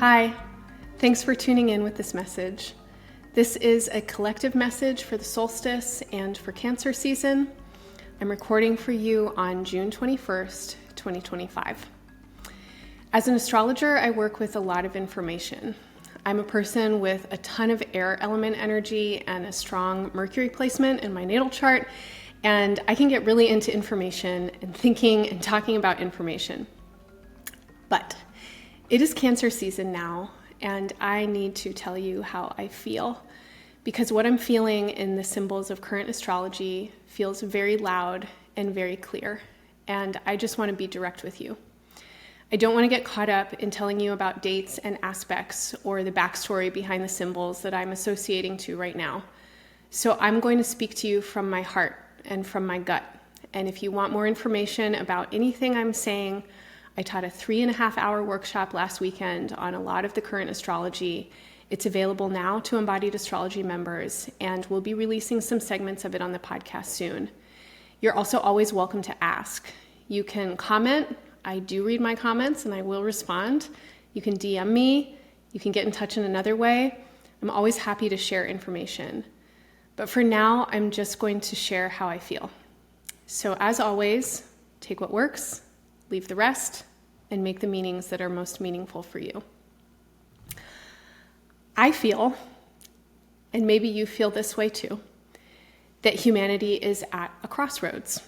Hi, thanks for tuning in with this message. This is a collective message for the solstice and for Cancer season. I'm recording for you on June 21st, 2025. As an astrologer, I work with a lot of information. I'm a person with a ton of air element energy and a strong Mercury placement in my natal chart, and I can get really into information and thinking and talking about information. But it is Cancer season now, and I need to tell you how I feel, because what I'm feeling in the symbols of current astrology feels very loud and very clear, and I just want to be direct with you. I don't want to get caught up in telling you about dates and aspects or the backstory behind the symbols that I'm associating to right now. So I'm going to speak to you from my heart and from my gut. And if you want more information about anything I'm saying, I taught a 3.5-hour workshop last weekend on a lot of the current astrology. It's available now to Embodied Astrology members, and we'll be releasing some segments of it on the podcast soon. You're also always welcome to ask. You can comment. I do read my comments and I will respond. You can DM me. You can get in touch in another way. I'm always happy to share information. But for now, I'm just going to share how I feel. So as always, take what works, leave the rest, and make the meanings that are most meaningful for you. I feel, and maybe you feel this way too, that humanity is at a crossroads.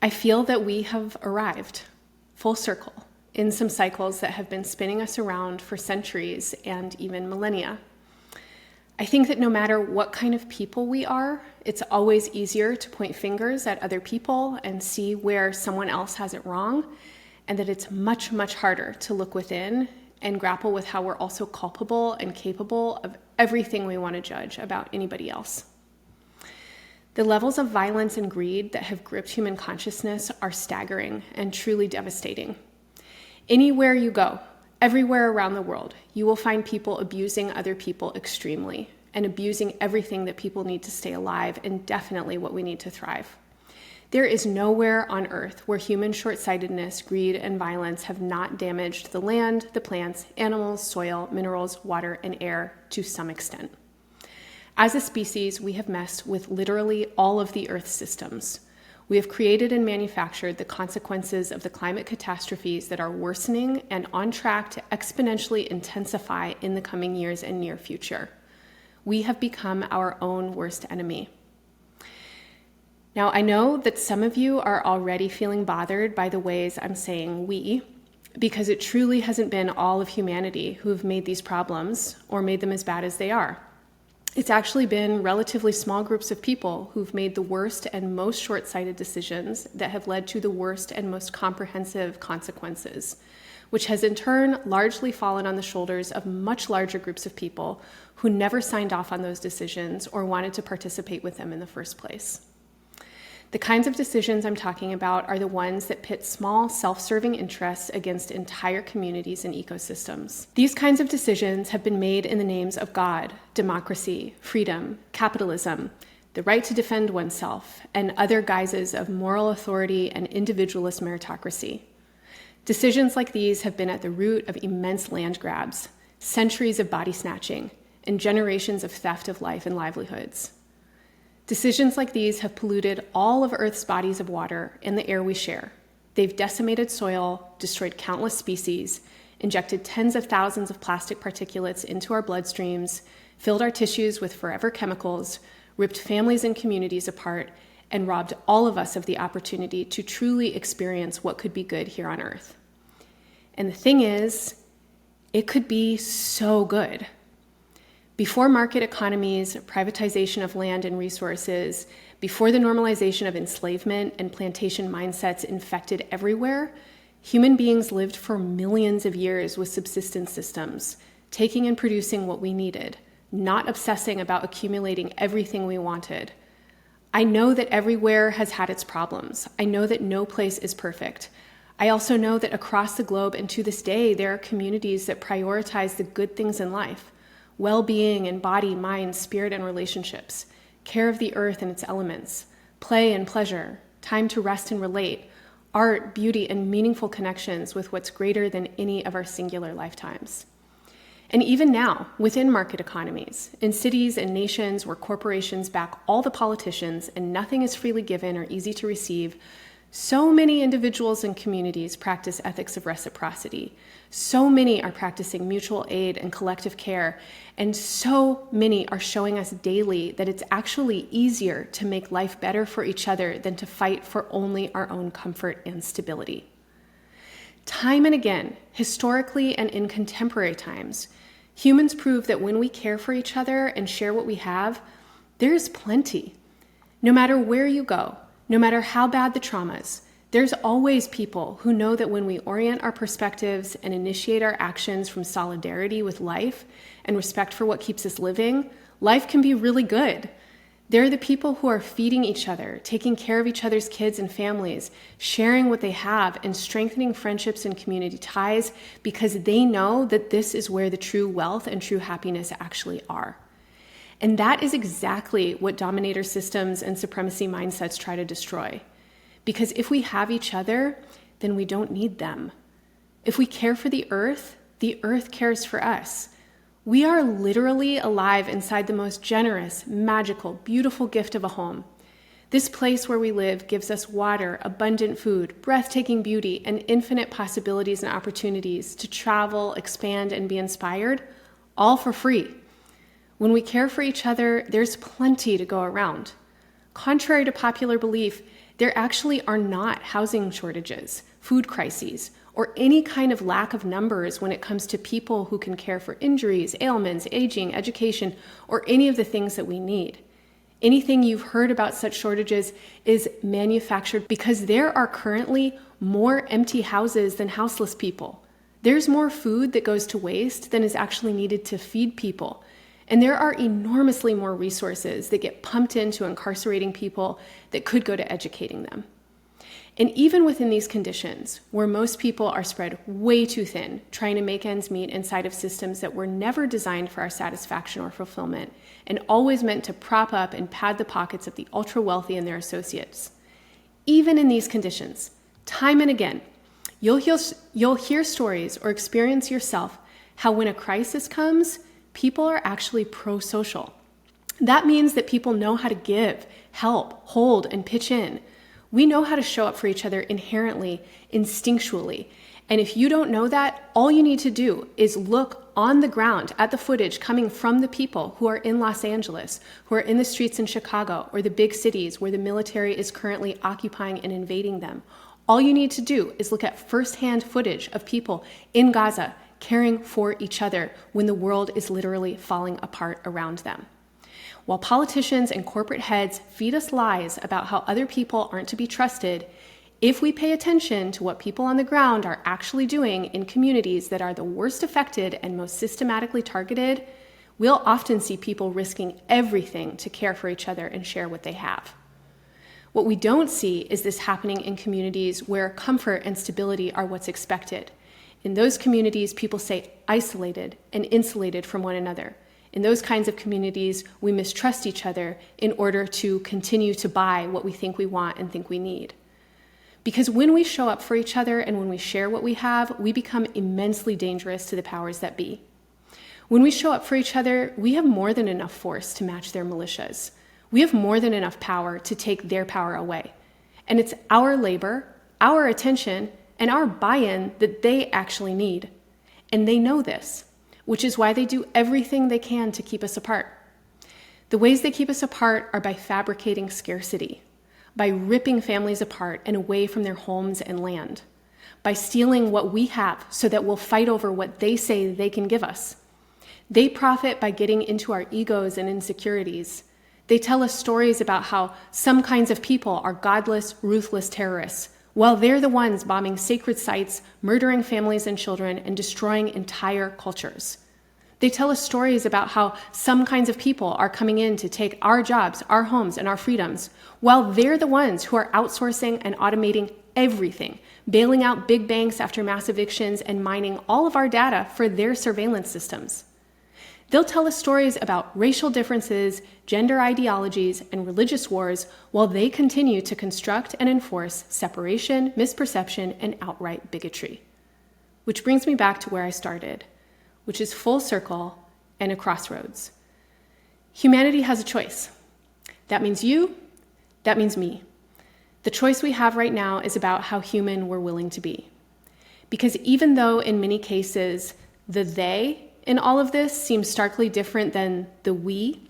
I feel that we have arrived full circle in some cycles that have been spinning us around for centuries and even millennia. I think that no matter what kind of people we are, it's always easier to point fingers at other people and see where someone else has it wrong, and that it's much, much harder to look within and grapple with how we're also culpable and capable of everything we want to judge about anybody else. The levels of violence and greed that have gripped human consciousness are staggering and truly devastating. Anywhere you go, everywhere around the world, you will find people abusing other people extremely and abusing everything that people need to stay alive and definitely what we need to thrive. There is nowhere on earth where human short-sightedness, greed, and violence have not damaged the land, the plants, animals, soil, minerals, water, and air to some extent. As a species, we have messed with literally all of the Earth's systems. We have created and manufactured the consequences of the climate catastrophes that are worsening and on track to exponentially intensify in the coming years and near future. We have become our own worst enemy. Now, I know that some of you are already feeling bothered by the ways I'm saying we, because it truly hasn't been all of humanity who've made these problems or made them as bad as they are. It's actually been relatively small groups of people who've made the worst and most short-sighted decisions that have led to the worst and most comprehensive consequences, which has in turn largely fallen on the shoulders of much larger groups of people who never signed off on those decisions or wanted to participate with them in the first place. The kinds of decisions I'm talking about are the ones that pit small, self-serving interests against entire communities and ecosystems. These kinds of decisions have been made in the names of God, democracy, freedom, capitalism, the right to defend oneself, and other guises of moral authority and individualist meritocracy. Decisions like these have been at the root of immense land grabs, centuries of body snatching, and generations of theft of life and livelihoods. Decisions like these have polluted all of Earth's bodies of water and the air we share. They've decimated soil, destroyed countless species, injected tens of thousands of plastic particulates into our bloodstreams, filled our tissues with forever chemicals, ripped families and communities apart, and robbed all of us of the opportunity to truly experience what could be good here on Earth. And the thing is, it could be so good. Before market economies, privatization of land and resources, before the normalization of enslavement and plantation mindsets infected everywhere, human beings lived for millions of years with subsistence systems, taking and producing what we needed, not obsessing about accumulating everything we wanted. I know that everywhere has had its problems. I know that no place is perfect. I also know that across the globe and to this day, there are communities that prioritize the good things in life: well-being in body, mind, spirit, and relationships, care of the earth and its elements, play and pleasure, time to rest and relate, art, beauty, and meaningful connections with what's greater than any of our singular lifetimes. And even now, within market economies, in cities and nations where corporations back all the politicians and nothing is freely given or easy to receive, so many individuals and communities practice ethics of reciprocity. So many are practicing mutual aid and collective care, and so many are showing us daily that it's actually easier to make life better for each other than to fight for only our own comfort and stability. Time and again, historically and in contemporary times, humans prove that when we care for each other and share what we have, there's plenty. No matter where you go, no matter how bad the traumas, there's always people who know that when we orient our perspectives and initiate our actions from solidarity with life and respect for what keeps us living, life can be really good. They're the people who are feeding each other, taking care of each other's kids and families, sharing what they have, and strengthening friendships and community ties because they know that this is where the true wealth and true happiness actually are. And that is exactly what dominator systems and supremacy mindsets try to destroy. Because if we have each other, then we don't need them. If we care for the earth cares for us. We are literally alive inside the most generous, magical, beautiful gift of a home. This place where we live gives us water, abundant food, breathtaking beauty, and infinite possibilities and opportunities to travel, expand, and be inspired, all for free. When we care for each other, there's plenty to go around. Contrary to popular belief, there actually are not housing shortages, food crises, or any kind of lack of numbers when it comes to people who can care for injuries, ailments, aging, education, or any of the things that we need. Anything you've heard about such shortages is manufactured because there are currently more empty houses than houseless people. There's more food that goes to waste than is actually needed to feed people. And there are enormously more resources that get pumped into incarcerating people that could go to educating them. And even within these conditions, where most people are spread way too thin, trying to make ends meet inside of systems that were never designed for our satisfaction or fulfillment, and always meant to prop up and pad the pockets of the ultra-wealthy and their associates. Even in these conditions, time and again, you'll hear stories or experience yourself how when a crisis comes, people are actually pro-social. That means that people know how to give, help, hold, and pitch in. We know how to show up for each other inherently, instinctually. And if you don't know that, all you need to do is look on the ground at the footage coming from the people who are in Los Angeles, who are in the streets in Chicago, or the big cities where the military is currently occupying and invading them. All you need to do is look at firsthand footage of people in Gaza caring for each other when the world is literally falling apart around them. While politicians and corporate heads feed us lies about how other people aren't to be trusted, if we pay attention to what people on the ground are actually doing in communities that are the worst affected and most systematically targeted, we'll often see people risking everything to care for each other and share what they have. What we don't see is this happening in communities where comfort and stability are what's expected. In those communities, people stay isolated and insulated from one another. In those kinds of communities, we mistrust each other in order to continue to buy what we think we want and think we need. Because when we show up for each other and when we share what we have, we become immensely dangerous to the powers that be. When we show up for each other, we have more than enough force to match their militias. We have more than enough power to take their power away. And it's our labor, our attention, and our buy-in that they actually need. And they know this, which is why they do everything they can to keep us apart. The ways they keep us apart are by fabricating scarcity, by ripping families apart and away from their homes and land, by stealing what we have so that we'll fight over what they say they can give us. They profit by getting into our egos and insecurities. They tell us stories about how some kinds of people are godless, ruthless terrorists, while they're the ones bombing sacred sites, murdering families and children, and destroying entire cultures. They tell us stories about how some kinds of people are coming in to take our jobs, our homes, and our freedoms, while they're the ones who are outsourcing and automating everything, bailing out big banks after mass evictions, and mining all of our data for their surveillance systems. They'll tell us stories about racial differences, gender ideologies, and religious wars while they continue to construct and enforce separation, misperception, and outright bigotry. Which brings me back to where I started. which is full circle and a crossroads. Humanity has a choice. That means you, that means me. The choice we have right now is about how human we're willing to be. Because even though in many cases the they in all of this seems starkly different than the we,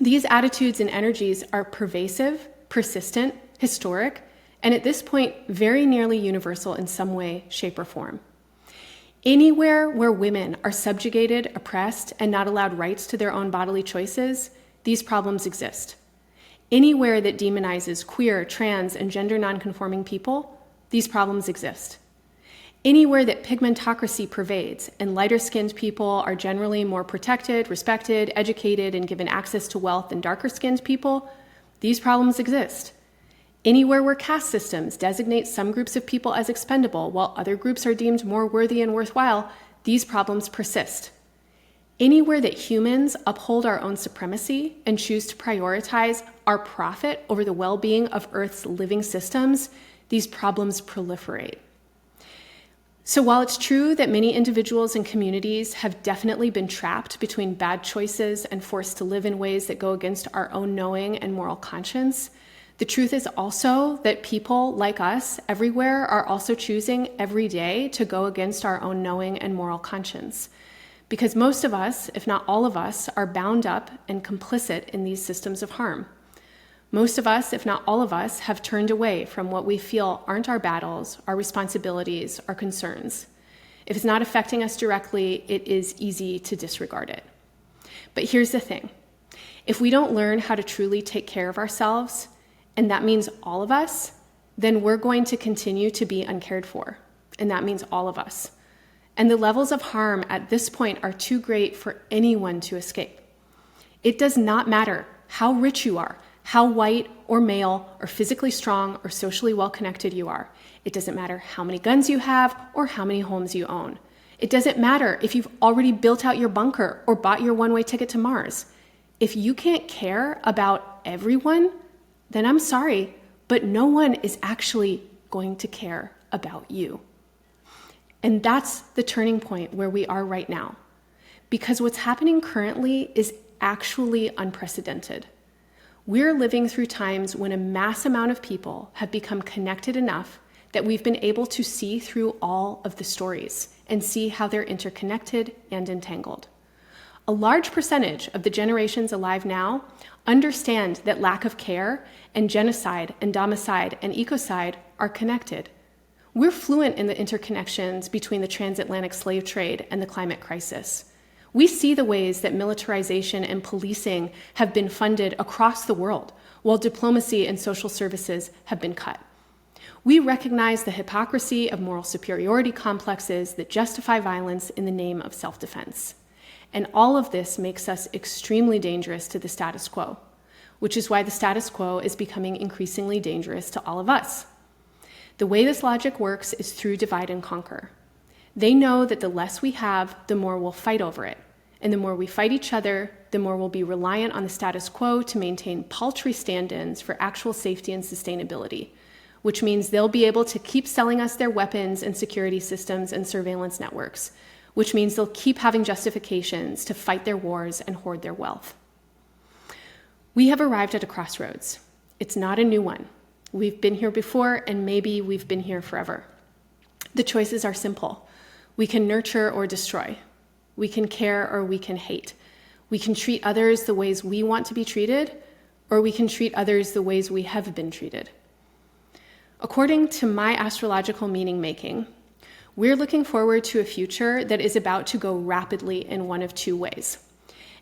these attitudes and energies are pervasive, persistent, historic, and at this point, very nearly universal in some way, shape, or form. Anywhere where women are subjugated, oppressed, and not allowed rights to their own bodily choices, these problems exist. Anywhere that demonizes queer, trans, and gender nonconforming people, these problems exist. Anywhere that pigmentocracy pervades and lighter-skinned people are generally more protected, respected, educated, and given access to wealth than darker-skinned people, these problems exist. Anywhere where caste systems designate some groups of people as expendable while other groups are deemed more worthy and worthwhile, these problems persist. Anywhere that humans uphold our own supremacy and choose to prioritize our profit over the well-being of Earth's living systems, these problems proliferate. So while it's true that many individuals and communities have definitely been trapped between bad choices and forced to live in ways that go against our own knowing and moral conscience, the truth is also that people like us everywhere are also choosing every day to go against our own knowing and moral conscience. Because most of us, if not all of us, are bound up and complicit in these systems of harm. Most of us, if not all of us, have turned away from what we feel aren't our battles, our responsibilities, our concerns. If it's not affecting us directly, it is easy to disregard it. But here's the thing. If we don't learn how to truly take care of ourselves, and that means all of us, then we're going to continue to be uncared for. And that means all of us. And the levels of harm at this point are too great for anyone to escape. It does not matter how rich you are, how white or male or physically strong or socially well-connected you are. It doesn't matter how many guns you have or how many homes you own. It doesn't matter if you've already built out your bunker or bought your one-way ticket to Mars. If you can't care about everyone, then I'm sorry, but no one is actually going to care about you. And that's the turning point where we are right now. Because what's happening currently is actually unprecedented. We're living through times when a mass amount of people have become connected enough that we've been able to see through all of the stories and see how they're interconnected and entangled. A large percentage of the generations alive now understand that lack of care and genocide and domicide and ecocide are connected. We're fluent in the interconnections between the transatlantic slave trade and the climate crisis. We see the ways that militarization and policing have been funded across the world, while diplomacy and social services have been cut. We recognize the hypocrisy of moral superiority complexes that justify violence in the name of self-defense. And all of this makes us extremely dangerous to the status quo, which is why the status quo is becoming increasingly dangerous to all of us. The way this logic works is through divide and conquer. They know that the less we have, the more we'll fight over it. And the more we fight each other, the more we'll be reliant on the status quo to maintain paltry stand-ins for actual safety and sustainability, which means they'll be able to keep selling us their weapons and security systems and surveillance networks, which means they'll keep having justifications to fight their wars and hoard their wealth. We have arrived at a crossroads. It's not a new one. We've been here before, and maybe we've been here forever. The choices are simple. We can nurture or destroy. We can care or we can hate. We can treat others the ways we want to be treated, or we can treat others the ways we have been treated. According to my astrological meaning making, we're looking forward to a future that is about to go rapidly in one of two ways.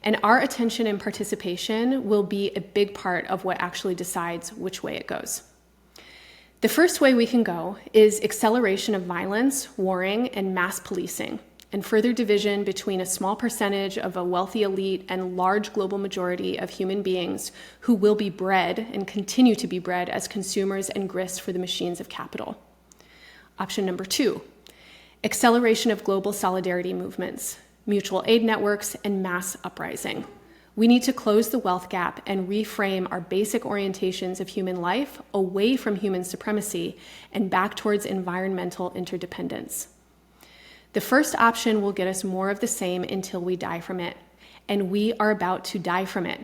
And our attention and participation will be a big part of what actually decides which way it goes. The first way we can go is acceleration of violence, warring, and mass policing, and further division between a small percentage of a wealthy elite and large global majority of human beings who will be bred and continue to be bred as consumers and grist for the machines of capital. Option number 2, acceleration of global solidarity movements, mutual aid networks, and mass uprising. We need to close the wealth gap and reframe our basic orientations of human life away from human supremacy and back towards environmental interdependence. The first option will get us more of the same until we die from it, and we are about to die from it.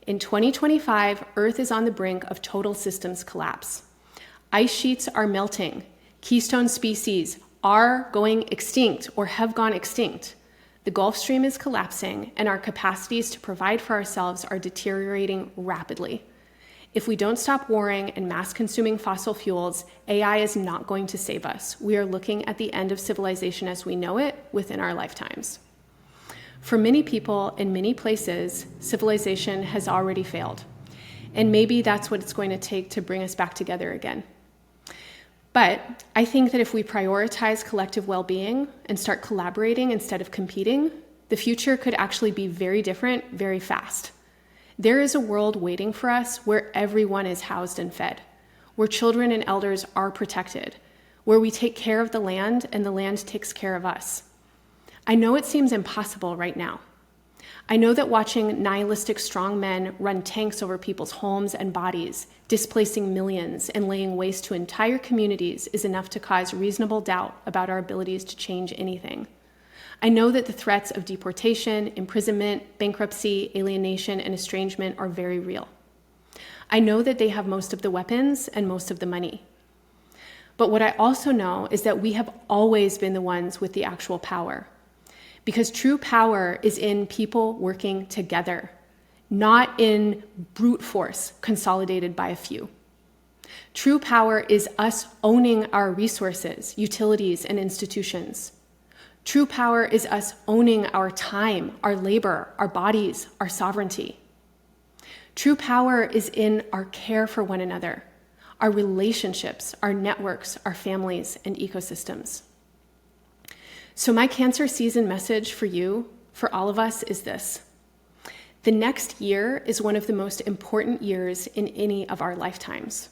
In 2025, Earth is on the brink of total systems collapse. Ice sheets are melting. Keystone species are going extinct or have gone extinct. The Gulf Stream is collapsing, and our capacities to provide for ourselves are deteriorating rapidly. If we don't stop warring and mass-consuming fossil fuels, AI is not going to save us. We are looking at the end of civilization as we know it within our lifetimes. For many people in many places, civilization has already failed. And maybe that's what it's going to take to bring us back together again. But I think that if we prioritize collective well-being and start collaborating instead of competing, the future could actually be very different very fast. There is a world waiting for us where everyone is housed and fed, where children and elders are protected, where we take care of the land and the land takes care of us. I know it seems impossible right now. I know that watching nihilistic strong men run tanks over people's homes and bodies, displacing millions and laying waste to entire communities is enough to cause reasonable doubt about our abilities to change anything. I know that the threats of deportation, imprisonment, bankruptcy, alienation, and estrangement are very real. I know that they have most of the weapons and most of the money. But what I also know is that we have always been the ones with the actual power. Because true power is in people working together, not in brute force consolidated by a few. True power is us owning our resources, utilities, and institutions. True power is us owning our time, our labor, our bodies, our sovereignty. True power is in our care for one another, our relationships, our networks, our families, and ecosystems. So my Cancer season message for you, for all of us, is this. The next year is one of the most important years in any of our lifetimes.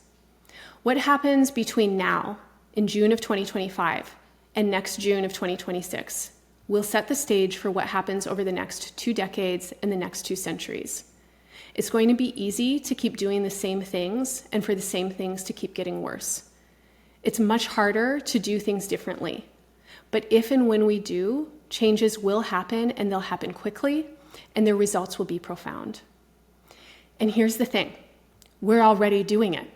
What happens between now, in June of 2025, and next June of 2026 will set the stage for what happens over the next 2 decades and the next 2 centuries. It's going to be easy to keep doing the same things and for the same things to keep getting worse. It's much harder to do things differently. But if and when we do, changes will happen and they'll happen quickly and their results will be profound. And here's the thing, we're already doing it.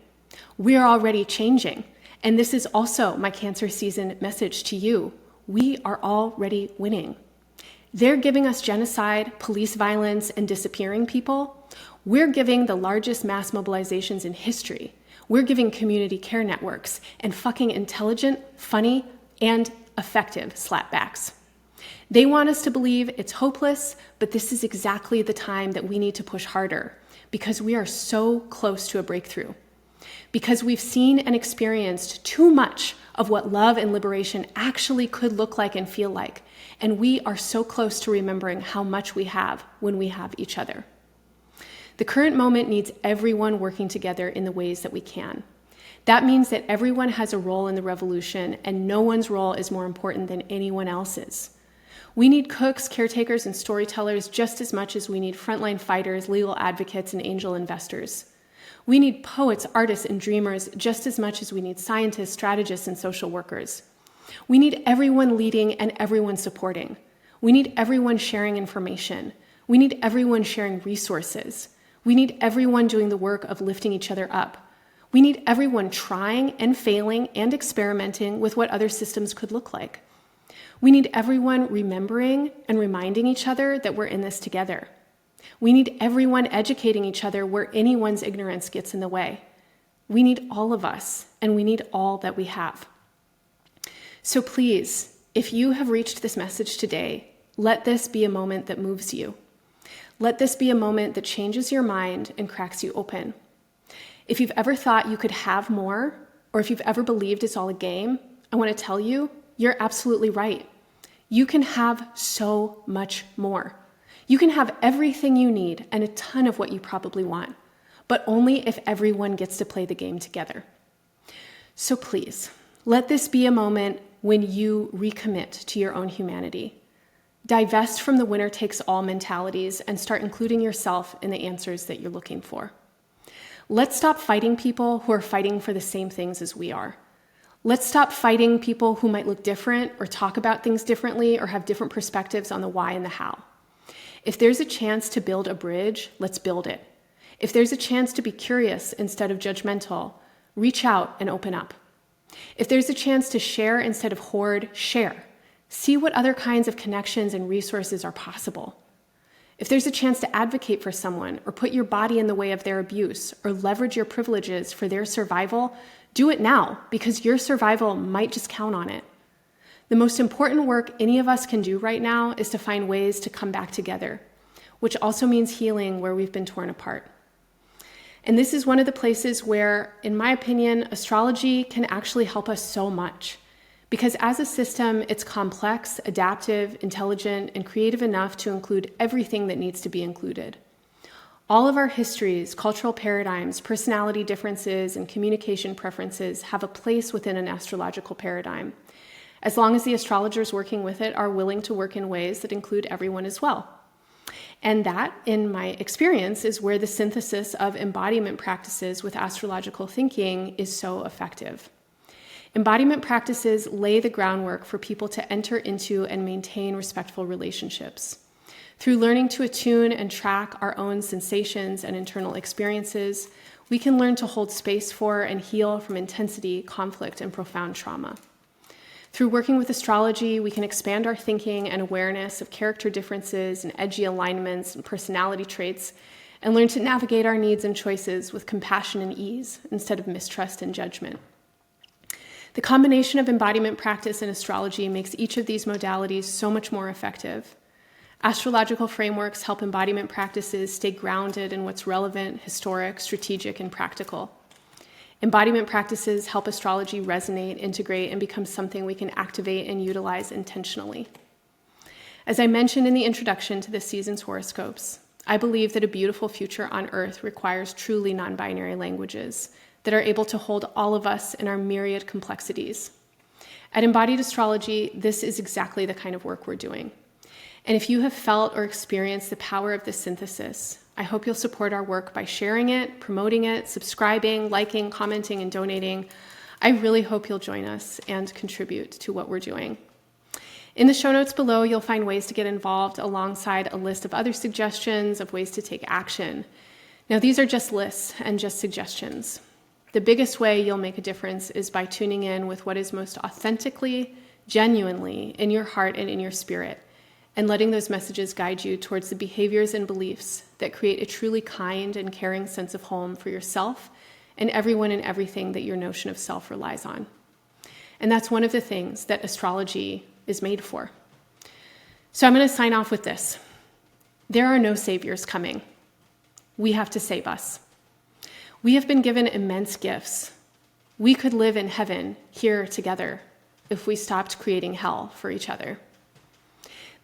We're already changing. And this is also my Cancer season message to you. We are already winning. They're giving us genocide, police violence, and disappearing people. We're giving the largest mass mobilizations in history. We're giving community care networks and fucking intelligent, funny, and effective slapbacks. They want us to believe it's hopeless, but this is exactly the time that we need to push harder because we are so close to a breakthrough. Because we've seen and experienced too much of what love and liberation actually could look like and feel like. And we are so close to remembering how much we have when we have each other. The current moment needs everyone working together in the ways that we can. That means that everyone has a role in the revolution and no one's role is more important than anyone else's. We need cooks, caretakers, and storytellers just as much as we need frontline fighters, legal advocates, and angel investors. We need poets, artists, and dreamers just as much as we need scientists, strategists, and social workers. We need everyone leading and everyone supporting. We need everyone sharing information. We need everyone sharing resources. We need everyone doing the work of lifting each other up. We need everyone trying and failing and experimenting with what other systems could look like. We need everyone remembering and reminding each other that we're in this together. We need everyone educating each other where anyone's ignorance gets in the way. We need all of us, and we need all that we have. So please, if you have reached this message today, let this be a moment that moves you. Let this be a moment that changes your mind and cracks you open. If you've ever thought you could have more, or if you've ever believed it's all a game, I want to tell you, you're absolutely right. You can have so much more. You can have everything you need and a ton of what you probably want, but only if everyone gets to play the game together. So please, let this be a moment when you recommit to your own humanity. Divest from the winner-takes-all mentalities and start including yourself in the answers that you're looking for. Let's stop fighting people who are fighting for the same things as we are. Let's stop fighting people who might look different or talk about things differently or have different perspectives on the why and the how. If there's a chance to build a bridge, let's build it. If there's a chance to be curious instead of judgmental, reach out and open up. If there's a chance to share instead of hoard, share. See what other kinds of connections and resources are possible. If there's a chance to advocate for someone or put your body in the way of their abuse or leverage your privileges for their survival, do it now, because your survival might just count on it. The most important work any of us can do right now is to find ways to come back together, which also means healing where we've been torn apart. And this is one of the places where, in my opinion, astrology can actually help us so much. Because as a system, it's complex, adaptive, intelligent, and creative enough to include everything that needs to be included. All of our histories, cultural paradigms, personality differences, and communication preferences have a place within an astrological paradigm, as long as the astrologers working with it are willing to work in ways that include everyone as well. And that, in my experience, is where the synthesis of embodiment practices with astrological thinking is so effective. Embodiment practices lay the groundwork for people to enter into and maintain respectful relationships. Through learning to attune and track our own sensations and internal experiences, we can learn to hold space for and heal from intensity, conflict, and profound trauma. Through working with astrology, we can expand our thinking and awareness of character differences and edgy alignments and personality traits, and learn to navigate our needs and choices with compassion and ease instead of mistrust and judgment. The combination of embodiment practice and astrology makes each of these modalities so much more effective. Astrological frameworks help embodiment practices stay grounded in what's relevant, historic, strategic, and practical. Embodiment practices help astrology resonate, integrate, and become something we can activate and utilize intentionally. As I mentioned in the introduction to this season's horoscopes, I believe that a beautiful future on Earth requires truly non-binary languages that are able to hold all of us in our myriad complexities. At Embodied Astrology, this is exactly the kind of work we're doing. And if you have felt or experienced the power of this synthesis, I hope you'll support our work by sharing it, promoting it, subscribing, liking, commenting, and donating. I really hope you'll join us and contribute to what we're doing. In the show notes below, you'll find ways to get involved alongside a list of other suggestions of ways to take action. Now, these are just lists and just suggestions. The biggest way you'll make a difference is by tuning in with what is most authentically, genuinely in your heart and in your spirit, and letting those messages guide you towards the behaviors and beliefs that create a truly kind and caring sense of home for yourself and everyone and everything that your notion of self relies on. And that's one of the things that astrology is made for. So I'm going to sign off with this. There are no saviors coming. We have to save us. We have been given immense gifts. We could live in heaven here together if we stopped creating hell for each other.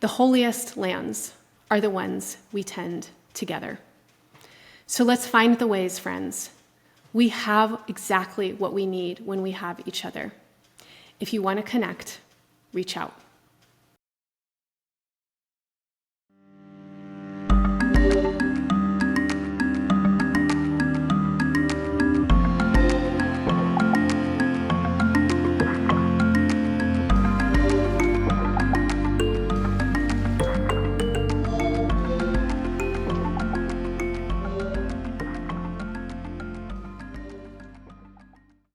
The holiest lands are the ones we tend together. So let's find the ways, friends. We have exactly what we need when we have each other. If you want to connect, reach out.